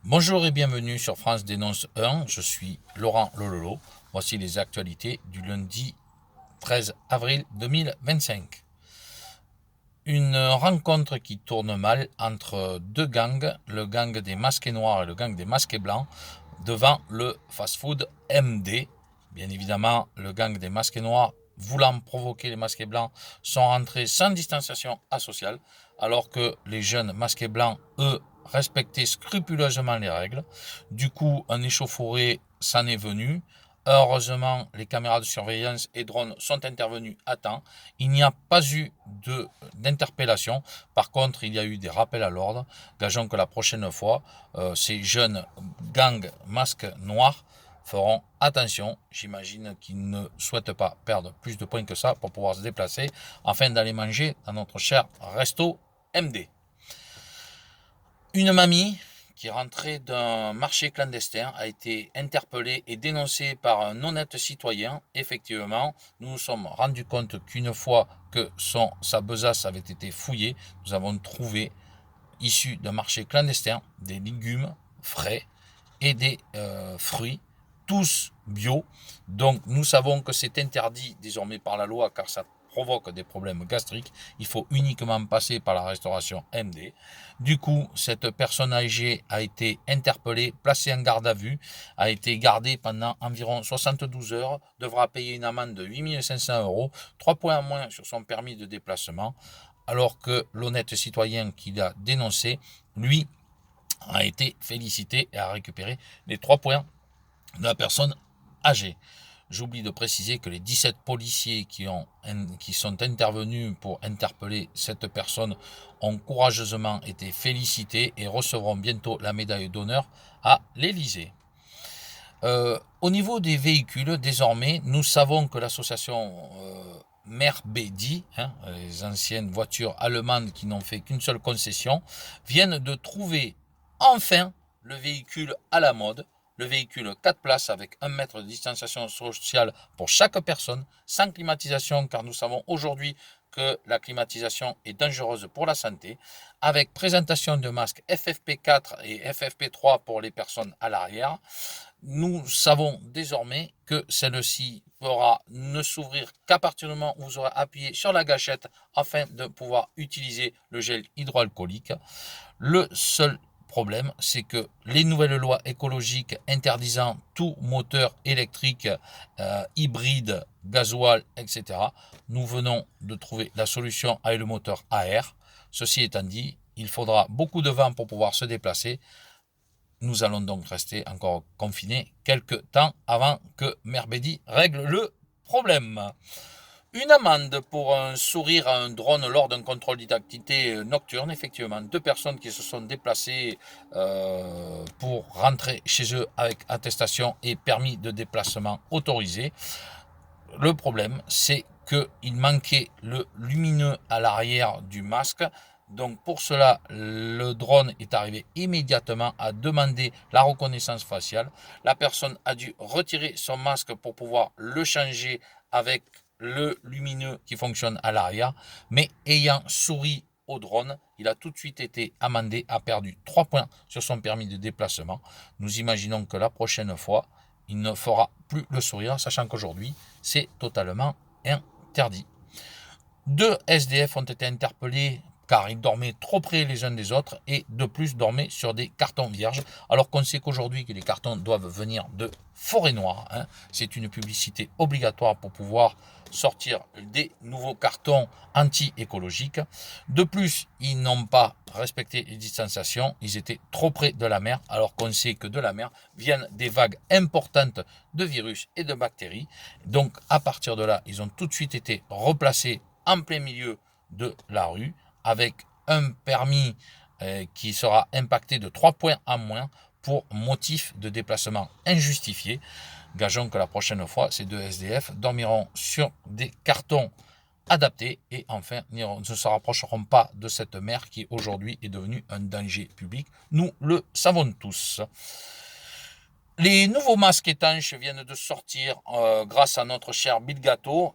Bonjour et bienvenue sur France Dénonce 1, je suis Laurent Lololo. Voici les actualités du lundi 13 avril 2025. Une rencontre qui tourne mal entre deux gangs, le gang des masqués noirs et le gang des masqués blancs, devant le fast-food MD. Bien évidemment, le gang des masqués noirs, voulant provoquer les masqués blancs, sont rentrés sans distanciation sociale, alors que les jeunes masqués blancs, eux, respectaient scrupuleusement les règles. Du coup, un échauffouré s'en est venu. Heureusement, les caméras de surveillance et drones sont intervenus à temps. Il n'y a pas eu d'interpellation. Par contre, il y a eu des rappels à l'ordre. Gageons que la prochaine fois, ces jeunes gangs masques noirs feront attention. J'imagine qu'ils ne souhaitent pas perdre plus de points que ça pour pouvoir se déplacer afin d'aller manger dans notre cher resto MD. Une mamie qui rentrait d'un marché clandestin a été interpellée et dénoncée par un honnête citoyen. Effectivement, nous nous sommes rendus compte qu'une fois que sa besace avait été fouillée, nous avons trouvé, issus d'un marché clandestin, des légumes frais et des fruits, tous bio. Donc nous savons que c'est interdit désormais par la loi car ça provoque des problèmes gastriques. Il faut uniquement passer par la restauration MD. Du coup, cette personne âgée a été interpellée, placée en garde à vue, a été gardée pendant environ 72 heures, devra payer une amende de 8 500 €, 3 points en moins sur son permis de déplacement, alors que l'honnête citoyen qui l'a dénoncé, lui, a été félicité et a récupéré les 3 points de la personne âgée. J'oublie de préciser que les 17 policiers qui sont intervenus pour interpeller cette personne ont courageusement été félicités et recevront bientôt la médaille d'honneur à l'Élysée. Au niveau des véhicules, désormais, nous savons que l'association Mercedes, les anciennes voitures allemandes qui n'ont fait qu'une seule concession, viennent de trouver enfin le véhicule à la mode, le véhicule 4 places avec 1 mètre de distanciation sociale pour chaque personne, sans climatisation, car nous savons aujourd'hui que la climatisation est dangereuse pour la santé, avec présentation de masques FFP4 et FFP3 pour les personnes à l'arrière. Nous savons désormais que celle-ci pourra ne s'ouvrir qu'à partir du moment où vous aurez appuyé sur la gâchette afin de pouvoir utiliser le gel hydroalcoolique. Le seul problème, c'est que les nouvelles lois écologiques interdisant tout moteur électrique, hybride, gasoil, etc., nous venons de trouver la solution avec le moteur à air. Ceci étant dit, il faudra beaucoup de vent pour pouvoir se déplacer. Nous allons donc rester encore confinés quelques temps avant que Mercredi règle le problème. Une amende pour un sourire à un drone lors d'un contrôle d'identité nocturne. Effectivement, 2 personnes qui se sont déplacées pour rentrer chez eux avec attestation et permis de déplacement autorisé. Le problème, c'est qu'il manquait le lumineux à l'arrière du masque. Donc pour cela, le drone est arrivé immédiatement à demander la reconnaissance faciale. La personne a dû retirer son masque pour pouvoir le changer avec le lumineux qui fonctionne à l'arrière. Mais ayant souri au drone, il a tout de suite été amendé, a perdu 3 points sur son permis de déplacement. Nous imaginons que la prochaine fois, il ne fera plus le sourire, sachant qu'aujourd'hui, c'est totalement interdit. 2 SDF ont été interpellés car ils dormaient trop près les uns des autres et de plus dormaient sur des cartons vierges, alors qu'on sait qu'aujourd'hui que les cartons doivent venir de Forêt Noire. C'est une publicité obligatoire pour pouvoir sortir des nouveaux cartons anti-écologiques. De plus, ils n'ont pas respecté les distanciations, ils étaient trop près de la mer, alors qu'on sait que de la mer viennent des vagues importantes de virus et de bactéries. Donc à partir de là, ils ont tout de suite été replacés en plein milieu de la rue, avec un permis qui sera impacté de 3 points en moins pour motif de déplacement injustifié. Gageons que la prochaine fois, ces 2 SDF dormiront sur des cartons adaptés et enfin ne se rapprocheront pas de cette mer qui aujourd'hui est devenue un danger public. Nous le savons tous. Les nouveaux masques étanches viennent de sortir grâce à notre cher Bill Gato.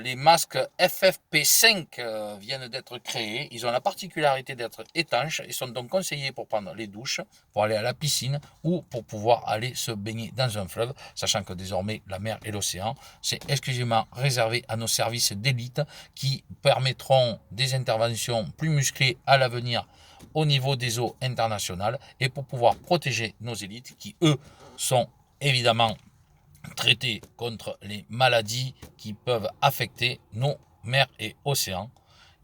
Les masques FFP5 viennent d'être créés. Ils ont la particularité d'être étanches et sont donc conseillés pour prendre les douches, pour aller à la piscine ou pour pouvoir aller se baigner dans un fleuve, sachant que désormais la mer et l'océan, c'est exclusivement réservé à nos services d'élite qui permettront des interventions plus musclées à l'avenir au niveau des eaux internationales et pour pouvoir protéger nos élites qui, eux, sont évidemment traités contre les maladies qui peuvent affecter nos mers et océans.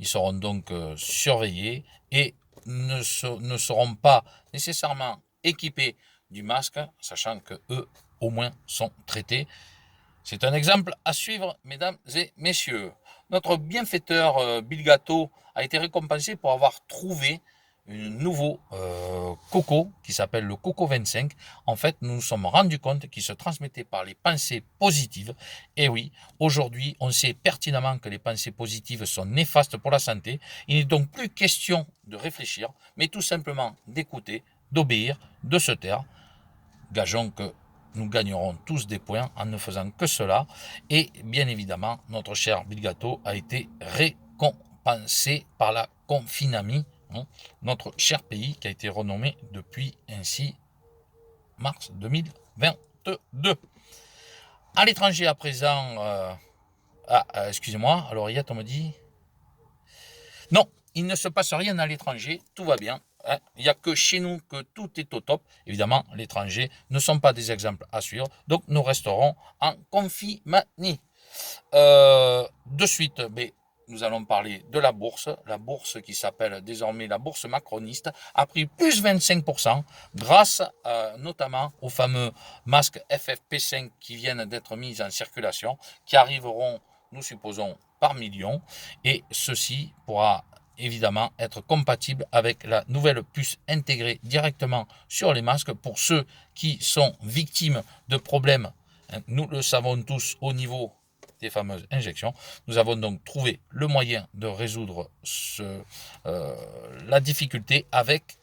Ils seront donc surveillés et ne seront pas nécessairement équipés du masque, sachant que eux, au moins, sont traités. C'est un exemple à suivre, mesdames et messieurs. Notre bienfaiteur Bill Gato a été récompensé pour avoir trouvé un nouveau coco qui s'appelle le Coco 25. En fait, nous nous sommes rendus compte qu'il se transmettait par les pensées positives. Et oui, aujourd'hui, on sait pertinemment que les pensées positives sont néfastes pour la santé. Il n'est donc plus question de réfléchir, mais tout simplement d'écouter, d'obéir, de se taire. Gageons que nous gagnerons tous des points en ne faisant que cela. Et bien évidemment, notre cher Bill Gato a été récompensé par la Confinami, notre cher pays qui a été renommé depuis ainsi mars 2022. À l'étranger à présent, excusez-moi, alors Yat, on me dit non, il ne se passe rien à l'étranger, tout va bien. Il n'y a que chez nous que tout est au top. Évidemment, l'étranger ne sont pas des exemples à suivre, donc nous resterons en confinement. De suite, nous allons parler de la bourse qui s'appelle désormais la bourse macroniste, a pris plus 25% grâce notamment aux fameux masques FFP5 qui viennent d'être mis en circulation, qui arriveront, nous supposons, par millions, et ceci pourra évidemment être compatible avec la nouvelle puce intégrée directement sur les masques pour ceux qui sont victimes de problèmes, nous le savons tous, au niveau des fameuses injections. Nous avons donc trouvé le moyen de résoudre la difficulté avec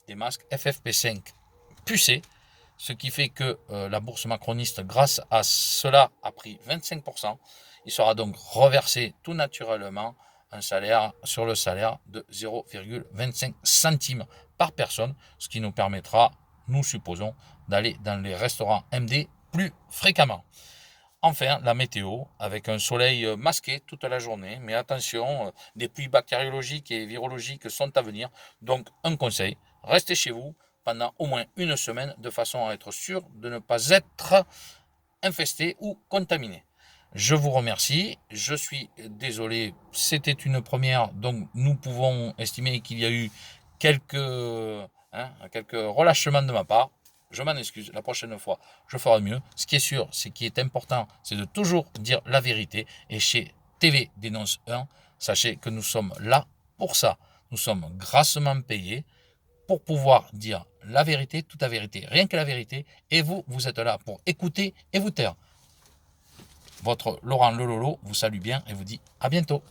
des masques FFP5 pucés, ce qui fait que la bourse macroniste, grâce à cela, a pris 25%. Il sera donc reversé tout naturellement un salaire sur le salaire de 0,25 centimes par personne, ce qui nous permettra, nous supposons, d'aller dans les restaurants MD plus fréquemment. Enfin, la météo, avec un soleil masqué toute la journée, mais attention, des pluies bactériologiques et virologiques sont à venir. Donc, un conseil, restez chez vous pendant au moins une semaine de façon à être sûr de ne pas être infesté ou contaminé. Je vous remercie, je suis désolé, c'était une première, donc nous pouvons estimer qu'il y a eu quelques relâchements de ma part. Je m'en excuse, la prochaine fois, je ferai mieux. Ce qui est sûr, ce qui est important, c'est de toujours dire la vérité. Et chez TV Dénonce 1, sachez que nous sommes là pour ça. Nous sommes grassement payés pour pouvoir dire la vérité, toute la vérité, rien que la vérité. Et vous, vous êtes là pour écouter et vous taire. Votre Laurent Lololo vous salue bien et vous dit à bientôt.